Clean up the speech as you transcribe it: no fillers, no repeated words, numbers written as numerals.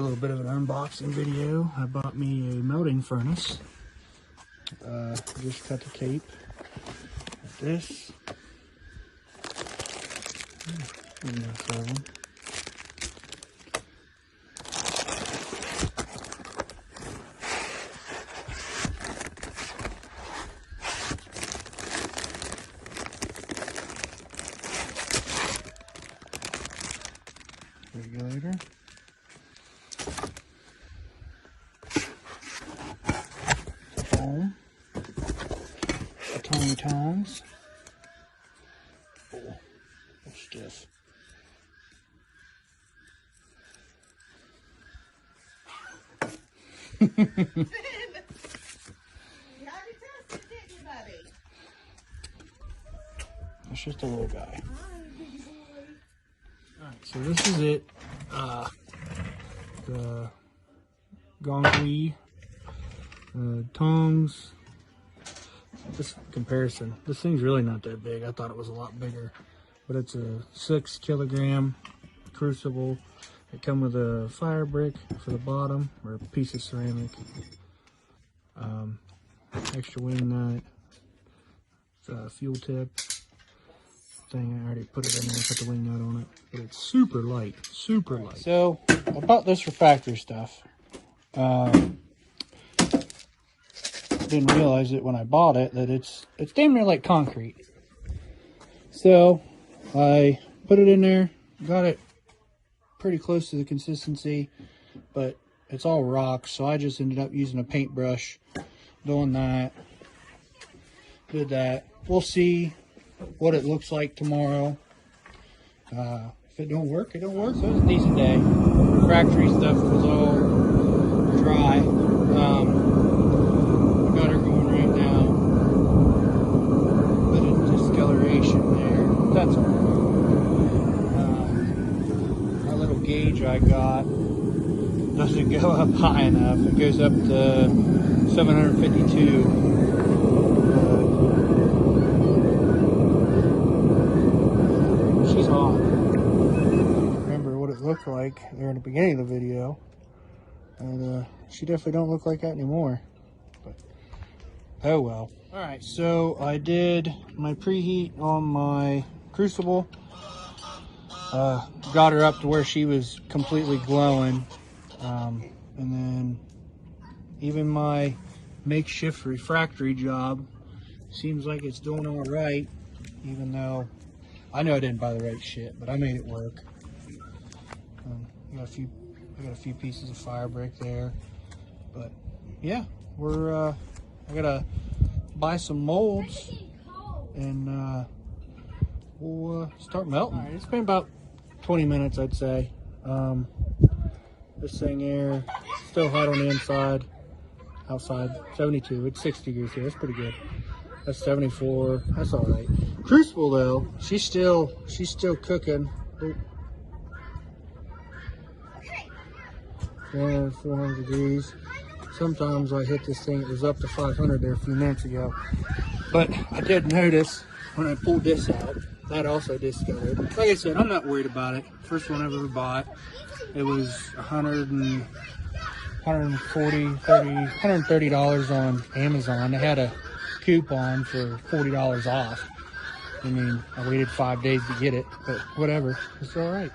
A little bit of an unboxing video. I bought me a melting furnace. Just cut the cape like this. Regulator. Foam. Tiny tongs. Oh, they're stiff. It's just a little guy. Alright, so this is it. The Gongyi tongs. This comparison, this thing's really not that big. I thought it was a lot bigger, but it's a 6 kilogram crucible. It comes with a fire brick for the bottom, or a piece of ceramic. Extra wing nut, fuel tip thing. I already put it in there, put the wing nut on it, but it's super light, super light. So I bought this for factory stuff. Didn't realize it when I bought it that it's damn near like concrete. So I put it in there, got it pretty close to the consistency, but it's all rock, so I just ended up using a paintbrush, doing that. Did that. We'll see what it looks like tomorrow. If it don't work, it don't work. So it was a decent day. Factory stuff was all dry. I got her going right now. Bit of discoloration there. That's all. My little gauge I got doesn't go up high enough. It goes up to 752. She's hot. Remember what it looked like there in the beginning of the video, and she definitely don't look like that anymore. But oh well. All right, so I did my preheat on my crucible. Got her up to where she was completely glowing, and then even my makeshift refractory job seems like it's doing all right, even though I know I didn't buy the right shit, but I made it work. I got a few pieces of fire brick there, but yeah, I gotta buy some molds and we'll start melting. All right, it's been about 20 minutes, I'd say. This thing here still hot on the inside. Outside 72. It's 6 degrees here. That's pretty good. That's 74. That's all right. Crucible though, she's still cooking. Oh. Yeah, 400 degrees. Sometimes I hit this thing. It was up to 500 there a few minutes ago. But I did notice when I pulled this out, that also discolored. Like I said, I'm not worried about it. First one I've ever bought. It was $130 on Amazon. They had a coupon for $40 off. I mean, I waited 5 days to get it, but whatever. It's all right.